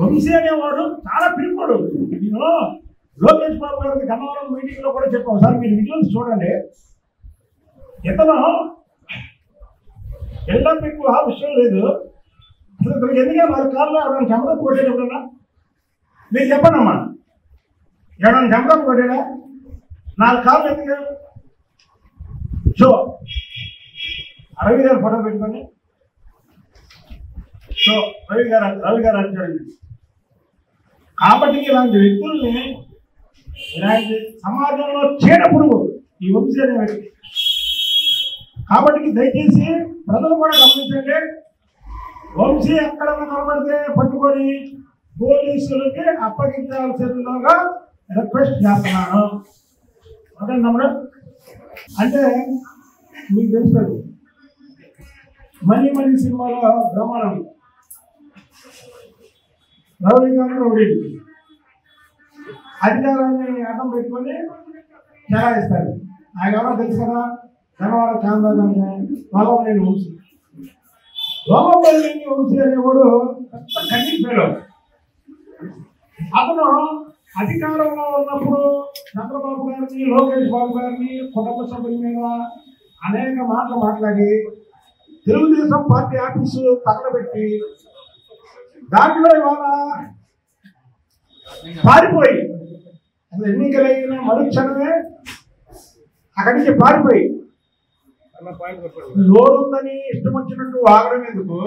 వంశీ అనేవాడు చాలా పిలుపుడు. నేను లోకేష్ బాబు గారి గన్నవరం మీటింగ్ లో కూడా చెప్పాను, సార్ మీరు విజువల్స్ చూడండి. ఇతను ఎలా మీకు ఆ విషయం లేదు, అసలు ఇతనికి ఎందుకంటే వాళ్ళ కార్లో ఎవరైనా చెమటం కొట్టాడు ఎప్పుడన్నా? మీరు చెప్పండి అమ్మా, ఎవరైనా చెమటం కొట్టాడా? 4 కార్లు ఎందుకు? సో రవి గారు ఫోటో పెట్టుకొని సో రవి గారు అంటాడు. కాబట్టి ఇలాంటి వ్యక్తుల్ని, ఇలాంటి సమాజంలో చీడ పురుగు ఈ వంశీ అనే వ్యక్తి. కాబట్టి దయచేసి ప్రజలు కూడా గమనించండి, వంశీ ఎక్కడ కనబడితే పట్టుకొని పోలీసులకి అప్పగించాల్సిందిగా రిక్వెస్ట్ చేస్తున్నాను. ఓకే తమ్ముడు? అంటే మీకు తెలుస్తుంది మనీ సినిమాలో బ్రహ్మాండం రౌడీ గారు అధికారాన్ని అడ్డం పెట్టుకొని చెలాయిస్తారు. ఆయన ఎవరో తెలుసు కదా, ధనవారం చాందాన్ని రోమపల్లి వంశీ. రోమపల్లి వంశీ అనేవాడు పెద్ద కన్నింగ్ ఫెలో. అతను అధికారంలో ఉన్నప్పుడు చంద్రబాబు గారిని, లోకేష్ బాబు గారిని, కుటుంబ సభ్యుల మీద అనేక మాటలు మాట్లాడి తెలుగుదేశం పార్టీ ఆఫీసు తగలబెట్టి దాంట్లో ఇవాళ పారిపోయి అసలు ఎన్నికలైన మరుక్షణమే అక్కడి నుంచి పారిపోయి నోరుందని ఇష్టం వచ్చినట్టు వాగడం ఎందుకు,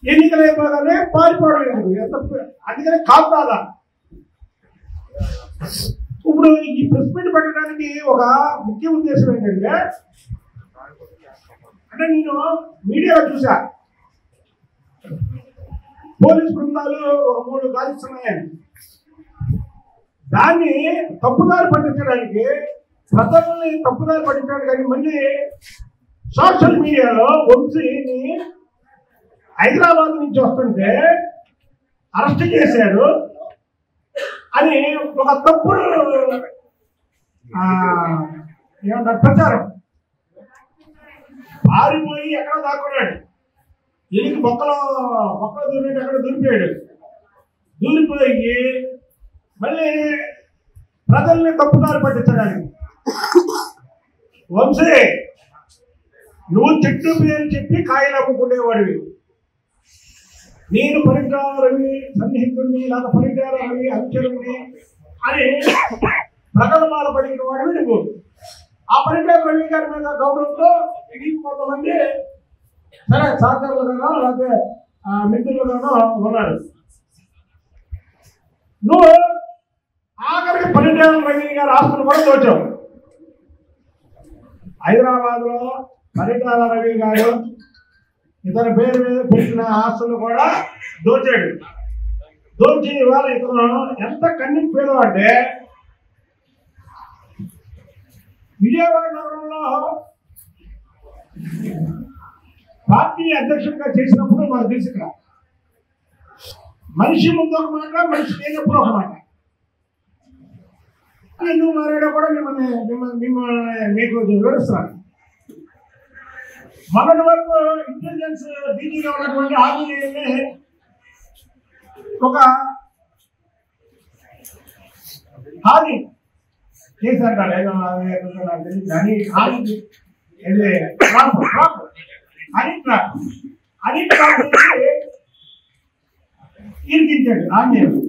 ఎన్నికలు అయిపోగానే పారిపోవడం ఎందుకు, ఎంత అందుకనే కాపుతాదా. ఇప్పుడు ఈ ప్రెస్ మీట్ పెట్టడానికి ఒక ముఖ్య ఉద్దేశం ఏంటంటే, అంటే నేను మీడియాలో చూసా పోలీస్ బృందాలు ఒక 3 గాలిస్తున్నాయని, దాన్ని తప్పుదారి పట్టించడానికి, ప్రజల్ని తప్పుదారి పట్టించడానికి కానీ మళ్ళీ సోషల్ మీడియాలో వంశీని హైదరాబాద్ నుంచి వస్తుంటే అరెస్ట్ చేశారు అని ఒక తప్పుడు ఏమంటారు ప్రచారం. పారిపోయి ఎక్కడ దాక్కున్నాడు, ఎలికి బొక్కలో దూరినట్టు ఎక్కడ దూరిపోయాడు. దూరిపోయి మళ్ళీ ప్రజల్ని తప్పుదారి పట్టించడానికి. వంశీ నువ్వు చెట్టు పేరు చెప్పి కాయలు అమ్ముకునేవాడివి, నేను పరిజ్ఞాన రవి సన్నిహితుడిని, లేదా పరిజ్ఞాన రవి అనుచరుడిని అని ప్రగల్భాల పడిన వాడివి నువ్వు. ఆ పరిజ్ఞాన రవి గారి మీద గౌరవంతో కొంతమంది సరే సహకారులుగానో లేకపోతే మిత్రులుగానో ఉన్నారు. నువ్వు ఆఖరికి పరిజ్ఞాన రవి గారి ఆస్తులు కూడా దోచావు. హైదరాబాద్ లో పరిజ్ఞాన రవి గారు ఇతని పేరు మీద పెట్టిన ఆస్తులు కూడా దోచాడు. దోచి ఇవాళ ఇతను ఎంత కన్నింగ్ పేరు అంటే, విజయవాడ నగరంలో పార్టీ అధ్యక్షుడిగా చేసినప్పుడు మనకు తెలుసు, ఇక్కడ మనిషి ముందు ఒక మాట, మనిషి లేనప్పుడు ఒక మాట. ఎందుకు మారాడో కూడా మిమ్మల్ని మీకు వివరిస్తున్నాను. మొన్నటి వరకు ఇంటెలిజెన్స్ డీజీగా ఉన్నటువంటి ఆంజనేయుల్ని ఒక హాని చేశారు. ఇరికించాడు ఆంజనేయులు.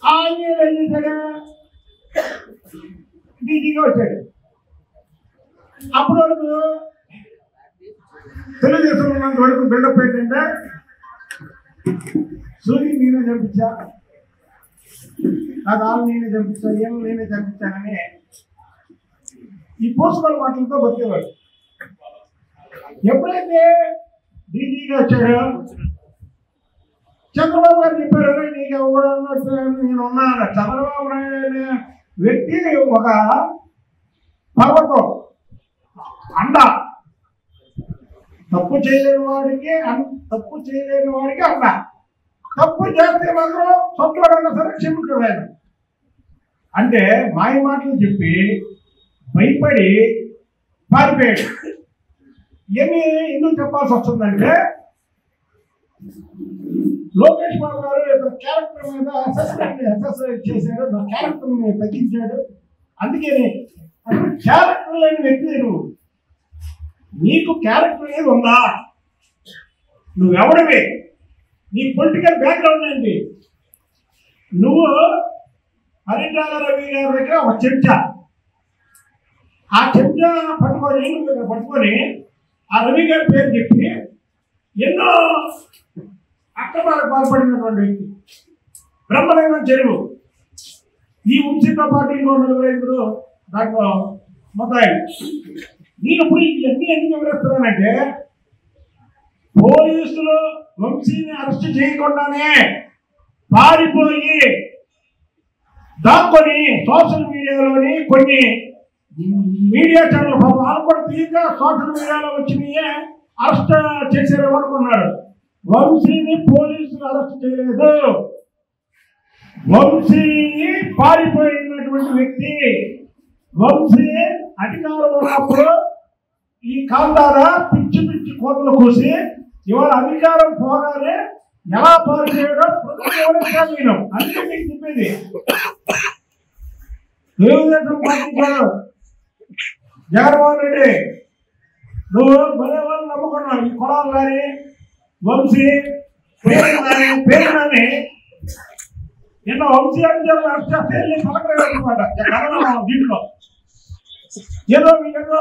ఆంజనేయులు ఏం చేశాడు, డీజీగా వచ్చాడు. అప్పటి వరకు తెలుగుదేశం ఉన్నంత వరకు బిల్డప్ ఏంటంటే, సూర్యుని నేనే చంపించా, నా రాళ్ళు నేనే చంపించా, ఏం నేనే చంపించానని ఈ పోస్టుల మాటలతో బతికేవాడు. ఎప్పుడైతే డీజీగా వచ్చాడో చంద్రబాబు గారు చెప్పారు, నీకు ఎవడన్నట్టు నేను ఉన్నాను. చంద్రబాబు నాయుడు అనే వ్యక్తి ఒక పర్వతం అండ, తప్పు చేయలేని వాడికి అండ, తప్పు చేస్తే మాత్రం సొంతవాడన్నా సరే క్షమించడు ఆయన. అంటే మాయ మాటలు చెప్పి భయపడి పారిపోయాడు. ఏమి ఎందుకు చెప్పాల్సి వస్తుందంటే, లోకేష్ బాబు గారు ఇతని క్యారెక్టర్ మీద అసెస్మెంట్ చేశాడు, నా క్యారెక్టర్ని తగ్గించాడు. అందుకే క్యారెక్టర్ లేని వ్యక్తి నువ్వు. నీకు క్యారెక్టర్ అనేది ఉందా? నువ్వెవడివి? నీ పొలిటికల్ బ్యాక్గ్రౌండ్ ఏంటి? నువ్వు పరిటాల రవి గారి దగ్గర ఒక చెంచా, ఆ చెంచా పట్టుకొని ఆ రవి గారి పేరు చెప్పి ఎన్నో అక్రమాలకు పాల్పడినటువంటి వ్యక్తి. బ్రహ్మలింగం చెరువు ఈ వంశీతో పాటు ఇంకో 4-5 దాంట్లో మొత్తాయి. నేను ఇప్పుడు ఇవన్నీ ఎందుకు వివరిస్తున్నానంటే, పోలీసులు వంశీని అరెస్ట్ చేయకుండానే పారిపోయి దాక్కొని సోషల్ మీడియాలోని కొన్ని మీడియా ఛానల్ వాళ్ళు కూడా తీరిక సోషల్ మీడియాలో వచ్చినాయే అరెస్ట్ చేసేవారు అనుకున్నాడు. వంశీని పోలీసులు అరెస్ట్ చేయలేదు. వంశీ పారిపోయినటువంటి వ్యక్తి. వంశీ అధికారం ఉన్నప్పుడు ఈ కాంతార పిచ్చి పిచ్చి కోతలు కూసి ఇవాళ అధికారం పోగానే ఎలా పారిపోయాడో ప్రజలు అందుకే మీకు చెప్పేది. తెలుగుదేశం పార్టీ జగన్మోహన్ రెడ్డి నువ్వు భలే వాళ్ళు నమ్ముకున్నావు. ఈ కొడాలు కానీ వంశీ పేరు కానీ నిన్న వంశీ అంటే పలకలేదన్నమాట. దీంట్లో ఏదో మీకేదో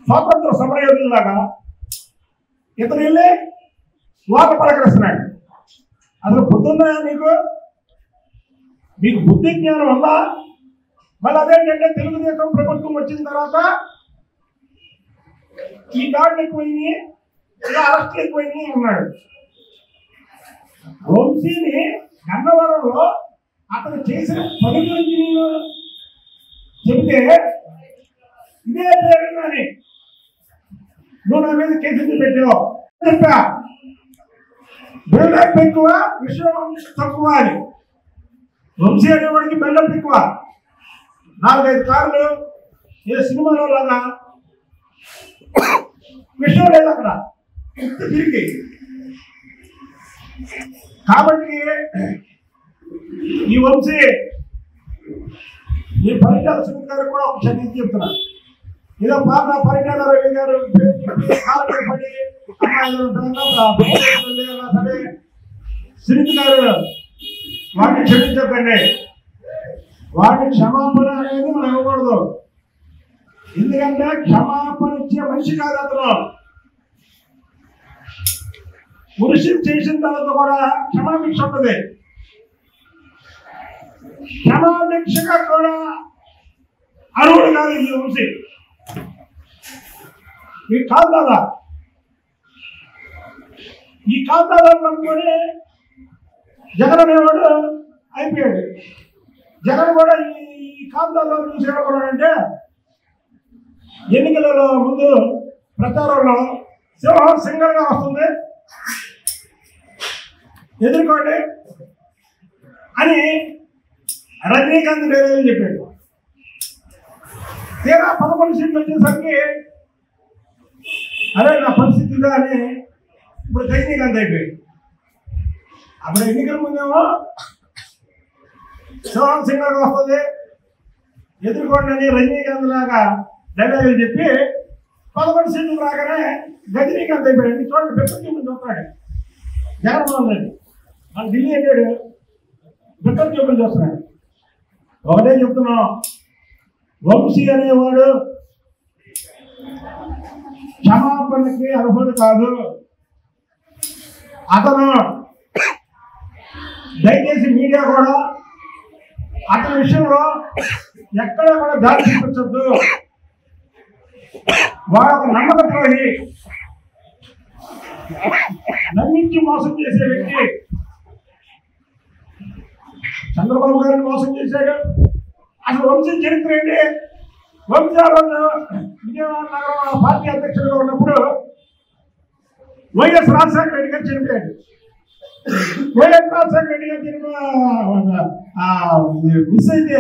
స్వాతంత్ర సమరయోధులాగా ఇతను వెళ్ళి వాక పలకరిస్తున్నాడు. అసలు బుద్ధి ఉందా మీకు? మీకు బుద్ధి జ్ఞానం ఉందా? మళ్ళీ అదేంటంటే తెలుగుదేశం ప్రభుత్వం వచ్చిన తర్వాత ఈ దాడులు ఎక్కువైనాయి, ఇలా అరెస్టులు ఎక్కువైనాయి అన్నాడు. వంశీని గన్నవరంలో అతను చేసిన పని గురించి నేను చెబితే ఇదే పేరుని నువ్వు నా మీద కేసులు పెట్టావు చెప్పా. బెల్లం ఎక్కువ, విషయం తక్కువ అని. వంశీ అనేవాడికి బెల్లం ఎక్కువ. 4-5 కార్లు ఏ సినిమాలో లాగా విషయం లేదు అక్కడ తిరిగి. కాబట్టి ఈ వంశీ ఈ పరిటాల సునీల్ గారు కూడా ఒక క్షణం చెప్తున్నా. ఏదో పాత పరిటాల రవి గారు పడి సరే సునీల్ గారు వాటిని క్షమించకండి. వాటి క్షమాపణ అనేది మనం ఇవ్వకూడదు. ఎందుకంటే క్షమాపణ ఇచ్చే మనిషి కాదు అతను. పురుషు చేసిన తర్వాత కూడా క్షమాభిక్ష ఉంటుంది. క్షమాభిక్షగా కూడా అర్హుడు కాదు ఈ వంశీ. ఈ కాంతాదా అనుకొని జగన్ అనేవాడు అయిపోయాడు. జగన్ కూడా ఈ కాంతాలో చూసేవాడంటే ఎన్నికలలో ముందు ప్రచారంలో సింహం సింగల్గా వస్తుంది ఎదుర్కోండి అని రజనీకాంత్ డైలాగ్ చెప్పాడు. తీరా 11 సీట్లు వచ్చేసరికి అదే నా పరిస్థితి ఉందా అని ఇప్పుడు రజనీకాంత్ అయిపోయాడు. అప్పుడు ఎన్నికల ముందేమో సింహం సింగల్గా వస్తుంది ఎదుర్కోండి అని రజనీకాంత్ లాగా డైలాగులు చెప్పి 11 సీట్లు రాగానే రజనీకాంత్ అయిపోయాడు. చూడండి పెద్దకి చూస్తాడు జగన్మోహన్ రెడ్డి మన ఢిల్లీ వెళ్ళాడు, బిడ్డలు చూపులు చూస్తున్నాడు. ఒకటే చెప్తున్నాం, వంశీ అనేవాడు క్షమాపణకి అర్హుడు కాదు. అతను దయచేసి మీడియా కూడా అతని విషయంలో ఎక్కడ కూడా దాడి చూపించద్దు. వాడు ఒక నమ్మకద్రోహి, నమ్మించి మోసం చేసే వ్యక్తి. చంద్రబాబు గారిని మోసం చేశాడు. అసలు వంశీ చరిత్ర ఏంటి? వంశాలను విజయవాడ నగరం పార్టీ అధ్యక్షుడిగా ఉన్నప్పుడు వైఎస్ రాజశేఖర రెడ్డి గారు చనిపోయాడు. వైఎస్ రాజశేఖర రెడ్డి గారు మిస్ అయితే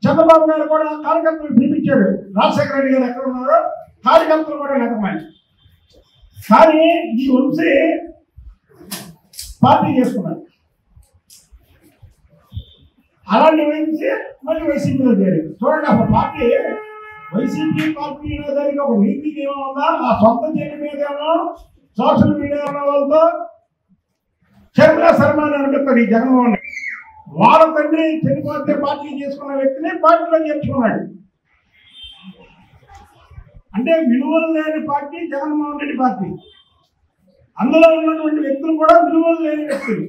చంద్రబాబు గారు కూడా కార్యకర్తలు పిలిపించాడు. రాజశేఖర రెడ్డి గారు ఎక్కడ ఉన్నారో కార్యకర్తలు కూడా నెతమని కానీ ఈ వంశీ పార్టీ చేసుకున్నారు. అలాంటి వంశీ మళ్ళీ వైసీపీలో చేరారు. చూడండి, అసలు పార్టీ వైసీపీ పార్టీ దానికి ఒక నీతి నియమం ఉందా? ఆ సొంత చేతి మీదేమో సోషల్ మీడియా ఉన్న వాళ్ళతో షర్మిలా శర్మ అని అనిపిస్తాడు ఈ జగన్మోహన్. వాళ్ళ తండ్రి చనిపోతే పార్టీ చేసుకున్న వ్యక్తిని పార్టీలో చేర్చుకున్నాడు. అంటే విలువలు లేని పార్టీ జగన్మోహన్ రెడ్డి పార్టీ. అందులో ఉన్నటువంటి వ్యక్తులు కూడా విలువలు లేని వ్యక్తులు.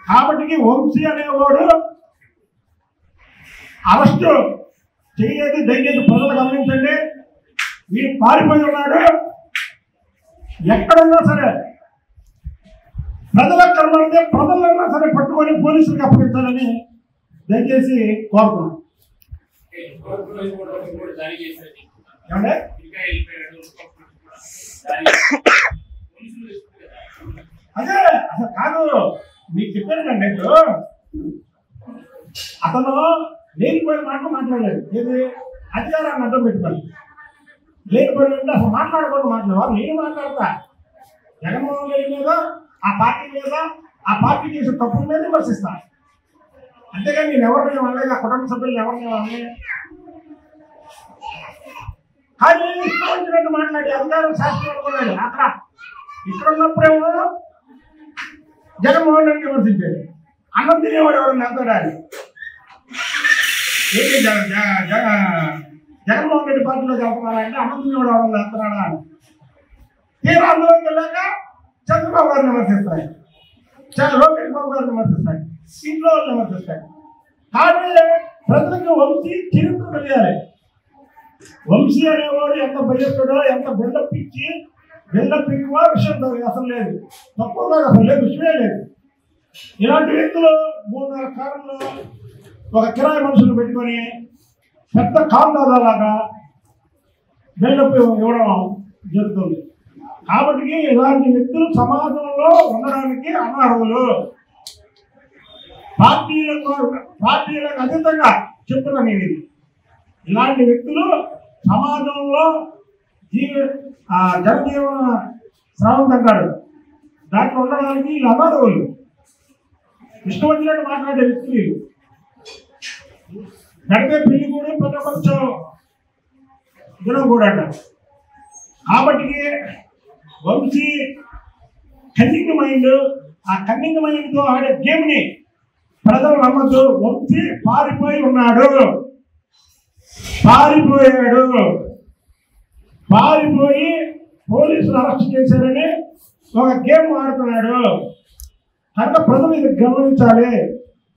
కాబట్టి వంశీ అనేవాడు అరెస్టు చేయలేదు. దయచేసి ప్రజలు గమనించండి, వీడు పారిపోయి ఉన్నాడు. ఎక్కడున్నా సరే ప్రజలకు కనబడితే ప్రజలన్నా సరే పట్టుకొని పోలీసులకు అప్పగించాలని దయచేసి కోరుతున్నాం. ఏమంటే అదే అసలు కాదు, మీకు చెప్పాను కండి. ఇప్పుడు అతను లేనిపోయిన మాటలు మాట్లాడలేదు. ఏది అధికారాన్ని అడ్డం పెట్టుకోవాలి. లేనిపోయిన అసలు మాట్లాడకుండా మాట్లాడేవారు. నేను మాట్లాడతా జగన్మోహన్ రెడ్డి మీద, ఆ పార్టీ మీద, ఆ పార్టీ చేసే తప్పుల మీద విమర్శిస్తా. అంతేగాని నేను ఎవరిని అనలేదు, ఆ కుటుంబ సభ్యులు ఎవరిని అనలేదు. కానీ ఇష్టం వచ్చినట్టు మాట్లాడి అధికారం శాస్త్రం అనుకున్నాడు. అక్కడ ఇక్కడ ఉన్నప్పుడేమో జగన్మోహన్ రెడ్డి విమర్శించాడు. అన్నం తినేవాడు ఎవరు వెళ్తాడా అని. ఏంటి జగన్మోహన్ రెడ్డి పార్టీలో వెళ్తున్నారా అంటే అన్నం తినేవాడు ఎవరు వెళ్తున్నాడా అని. తీరా అందులోకి వెళ్ళాక చంద్రబాబు గారిని విమర్శిస్తాడు, లోకేష్ బాబు గారిని విమర్శిస్తాడు, ఇంట్లో వాళ్ళు విమర్శిస్తాడు. కానీ ప్రజలకు వంశీ చరిత్ర తెలియాలి. వంశీ అనేవాడు ఎంత భయపడో, ఎంత బిల్డప్ ఇచ్చి బిల్డప్ ఎక్కువ విషయం అసలు లేదు, తక్కువ కాదు, అసలు లేదు, విషయమే లేదు. ఇలాంటి వ్యక్తులు 3-4 కాలంలో ఒక కిరాయి మనుషులు పెట్టుకొని పెద్ద కాందాదాలాగా బిల్డప్ ఇవ్వడం జరుగుతుంది. కాబట్టి ఇలాంటి వ్యక్తులు సమాజంలో ఉండడానికి అనర్హులు. పార్టీలకు అతీతంగా చెప్తున్నా నేను ఇది. ఇలాంటి వ్యక్తులు సమాజంలో జనజీవన స్రవం అంటాడు, దాంట్లో ఉండడానికి వీళ్ళు అనర్హులు. ఇష్టం వచ్చినట్టు మాట్లాడే వ్యక్తులు. గడిపే పెళ్లి కూడా ప్రపంచం దినం కూడా అంటారు. కాబట్టి వంశీ కన్నింగ్ మైండ్, ఆ కన్నింగ్ మైండ్తో ఆడే గేమ్ని ప్రజలు నమ్మద్దు. వంశీ పారిపోయి ఉన్నాడు, పారిపోయి పోలీసులు అరెస్ట్ చేశారని ఒక గేమ్ ఆడుతున్నాడు. కనుక ప్రజలు ఇది గమనించాలి.